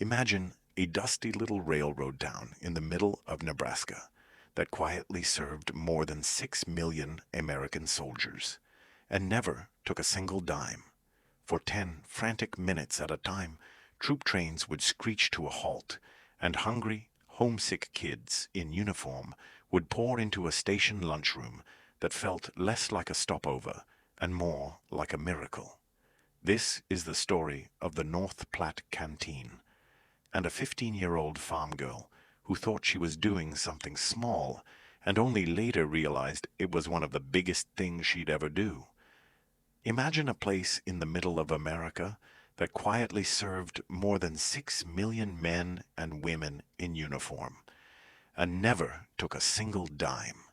Imagine a dusty little railroad town in the middle of Nebraska that quietly served more than 6 million American soldiers and never took a single dime. For 10 frantic minutes at a time, troop trains would screech to a halt, and hungry, homesick kids in uniform would pour into a station lunchroom that felt less like a stopover and more like a miracle. This is the story of the North Platte Canteen, and a 15-year-old farm girl who thought she was doing something small and only later realized it was one of the biggest things she'd ever do. Imagine a place in the middle of America that quietly served more than 6 million men and women in uniform and never took a single dime.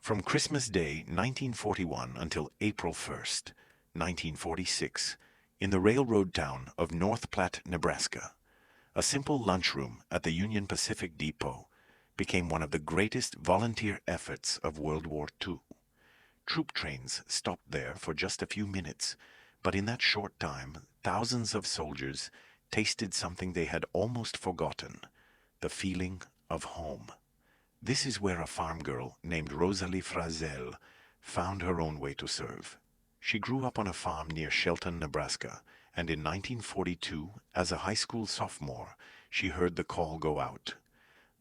From Christmas Day 1941 until April 1st, 1946, in the railroad town of North Platte, Nebraska, a simple lunchroom at the Union Pacific Depot became one of the greatest volunteer efforts of World War II. Troop trains stopped there for just a few minutes, but in that short time, thousands of soldiers tasted something they had almost forgotten, the feeling of home. This is where a farm girl named Rosalie Frazell found her own way to serve. She grew up on a farm near Shelton, Nebraska, and in 1942, as a high school sophomore, she heard the call go out.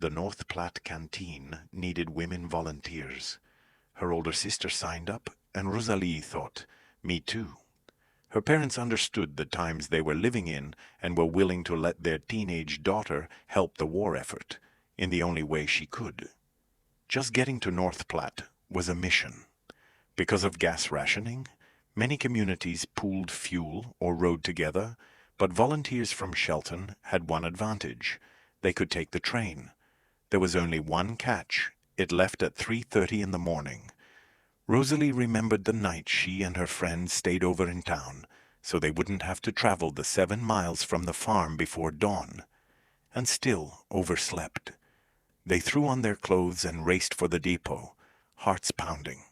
The North Platte Canteen needed women volunteers. Her older sister signed up, and Rosalie thought, me too. Her parents understood the times they were living in and were willing to let their teenage daughter help the war effort in the only way she could. Just getting to North Platte was a mission. Because of gas rationing, many communities pooled fuel or rode together, but volunteers from Shelton had one advantage. They could take the train. There was only one catch. It left at 3:30 in the morning. Rosalie remembered the night she and her friends stayed over in town, so they wouldn't have to travel the 7 miles from the farm before dawn, and still overslept. They threw on their clothes and raced for the depot, hearts pounding,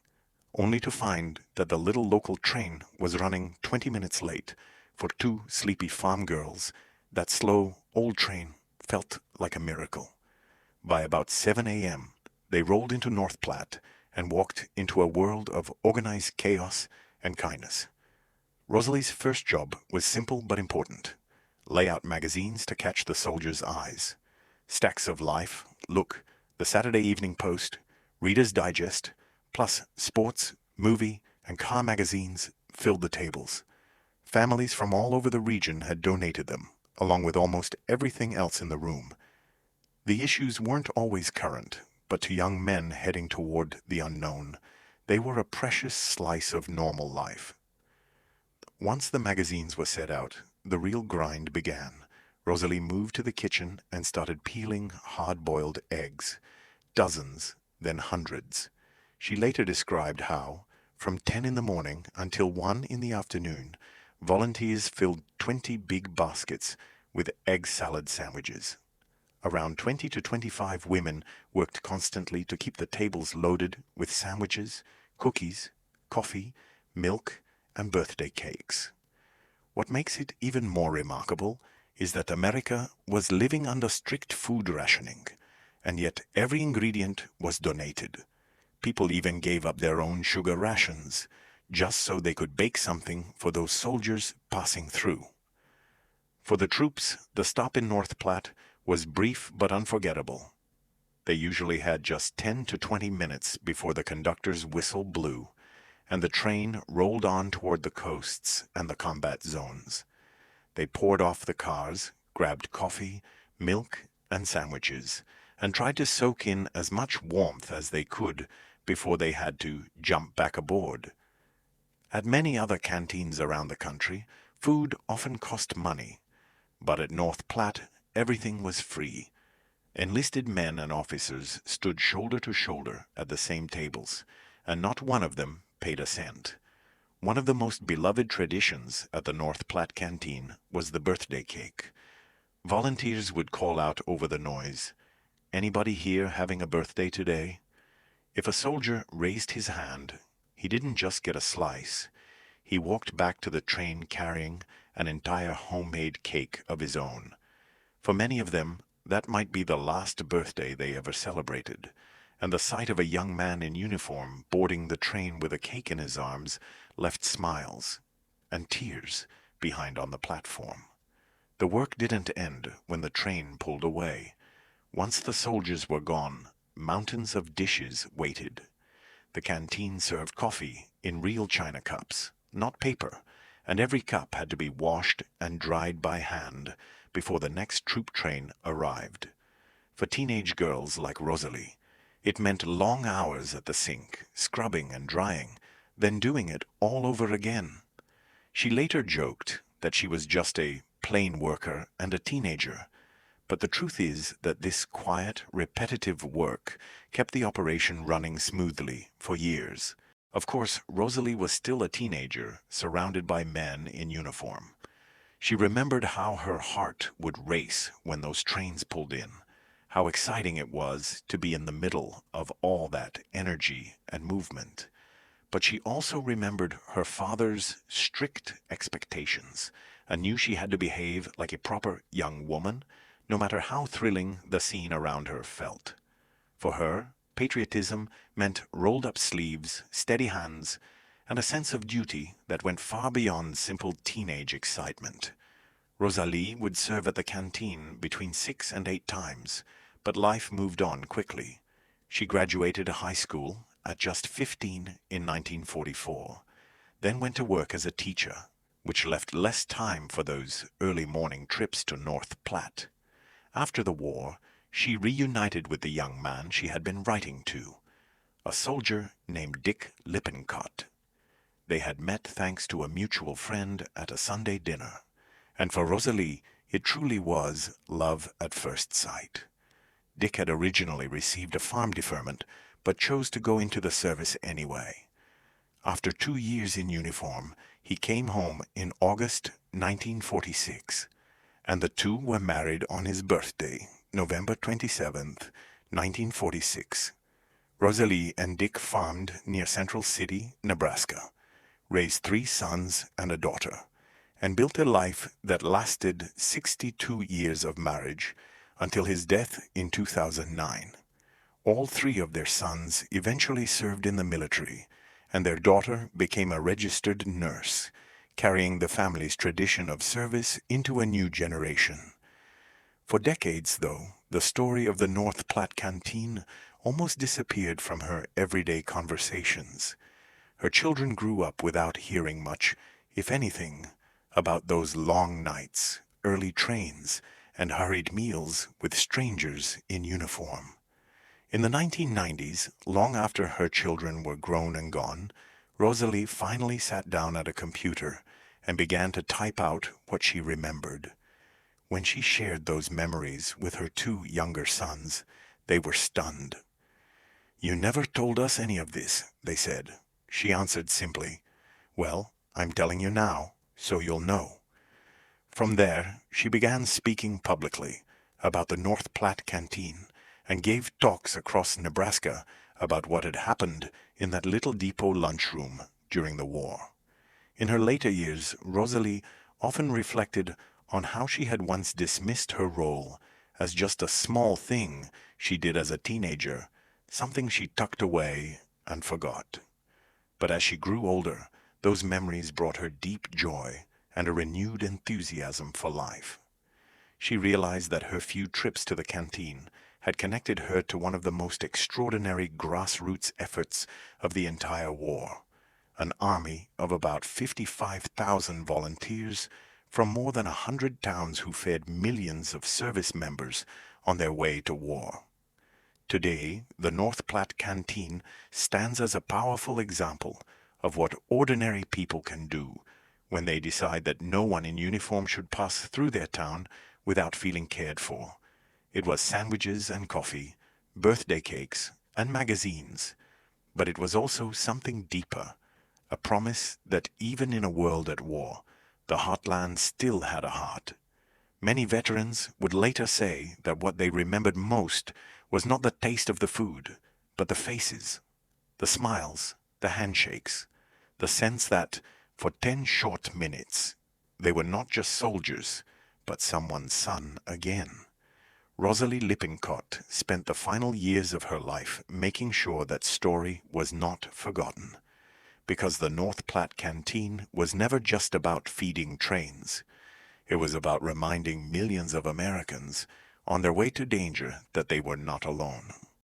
only to find that the little local train was running 20 minutes late. For 2 sleepy farm girls, that slow, old train felt like a miracle. By about 7 a.m., they rolled into North Platte and walked into a world of organized chaos and kindness. Rosalie's first job was simple but important. Lay out magazines to catch the soldiers' eyes. Stacks of Life, Look, the Saturday Evening Post, Reader's Digest, plus sports, movie, and car magazines filled the tables. Families from all over the region had donated them, along with almost everything else in the room. The issues weren't always current, but to young men heading toward the unknown, they were a precious slice of normal life. Once the magazines were set out, the real grind began. Rosalie moved to the kitchen and started peeling hard-boiled eggs. Dozens, then hundreds. She later described how, from 10 in the morning until 1 in the afternoon, volunteers filled 20 big baskets with egg salad sandwiches. Around 20 to 25 women worked constantly to keep the tables loaded with sandwiches, cookies, coffee, milk, and birthday cakes. What makes it even more remarkable is that America was living under strict food rationing, and yet every ingredient was donated. People even gave up their own sugar rations, just so they could bake something for those soldiers passing through. For the troops, the stop in North Platte was brief but unforgettable. They usually had just 10 to 20 minutes before the conductor's whistle blew, and the train rolled on toward the coasts and the combat zones. They poured off the cars, grabbed coffee, milk, and sandwiches, and tried to soak in as much warmth as they could before they had to jump back aboard. At many other canteens around the country, food often cost money, but at North Platte, everything was free. Enlisted men and officers stood shoulder to shoulder at the same tables, and not one of them paid a cent. One of the most beloved traditions at the North Platte Canteen was the birthday cake. Volunteers would call out over the noise, "Anybody here having a birthday today?" If a soldier raised his hand, he didn't just get a slice. He walked back to the train carrying an entire homemade cake of his own. For many of them, that might be the last birthday they ever celebrated, and the sight of a young man in uniform boarding the train with a cake in his arms left smiles and tears behind on the platform. The work didn't end when the train pulled away. Once the soldiers were gone, mountains of dishes waited. The canteen served coffee in real china cups, not paper, and every cup had to be washed and dried by hand before the next troop train arrived. For teenage girls like Rosalie, it meant long hours at the sink, scrubbing and drying, then doing it all over again. She later joked that she was just a plain worker and a teenager, but the truth is that this quiet, repetitive work kept the operation running smoothly for years. Of course, Rosalie was still a teenager, surrounded by men in uniform. She remembered how her heart would race when those trains pulled in, how exciting it was to be in the middle of all that energy and movement. But she also remembered her father's strict expectations and knew she had to behave like a proper young woman, no matter how thrilling the scene around her felt. For her, patriotism meant rolled-up sleeves, steady hands, and a sense of duty that went far beyond simple teenage excitement. Rosalie would serve at the canteen between 6 and 8 times, but life moved on quickly. She graduated high school at just 15 in 1944, then went to work as a teacher, which left less time for those early morning trips to North Platte. After the war, she reunited with the young man she had been writing to, a soldier named Dick Lippincott. They had met thanks to a mutual friend at a Sunday dinner, and for Rosalie, it truly was love at first sight. Dick had originally received a farm deferment, but chose to go into the service anyway. After 2 years in uniform, he came home in August 1946, and the two were married on his birthday, November 27th, 1946. Rosalie and Dick farmed near Central City, Nebraska, raised 3 sons and a daughter, and built a life that lasted 62 years of marriage until his death in 2009. All 3 of their sons eventually served in the military, and their daughter became a registered nurse, carrying the family's tradition of service into a new generation. For decades, though, the story of the North Platte Canteen almost disappeared from her everyday conversations. Her children grew up without hearing much, if anything, about those long nights, early trains, and hurried meals with strangers in uniform. In the 1990s, long after her children were grown and gone, Rosalie finally sat down at a computer and began to type out what she remembered. When she shared those memories with her 2 younger sons, they were stunned. "You never told us any of this," they said. She answered simply, "Well, I'm telling you now, so you'll know." From there, she began speaking publicly about the North Platte Canteen and gave talks across Nebraska about what had happened in that little depot lunchroom during the war. In her later years, Rosalie often reflected on how she had once dismissed her role as just a small thing she did as a teenager, something she tucked away and forgot. But as she grew older, those memories brought her deep joy and a renewed enthusiasm for life. She realized that her few trips to the canteen had connected her to one of the most extraordinary grassroots efforts of the entire war, an army of about 55,000 volunteers from more than 100 towns who fed millions of service members on their way to war. Today, the North Platte Canteen stands as a powerful example of what ordinary people can do when they decide that no one in uniform should pass through their town without feeling cared for. It was sandwiches and coffee, birthday cakes, and magazines, but it was also something deeper, a promise that even in a world at war, the heartland still had a heart. Many veterans would later say that what they remembered most was not the taste of the food, but the faces, the smiles, the handshakes, the sense that, for 10 short minutes, they were not just soldiers, but someone's son again. Rosalie Lippincott spent the final years of her life making sure that story was not forgotten, because the North Platte Canteen was never just about feeding trains. It was about reminding millions of Americans on their way to danger that they were not alone.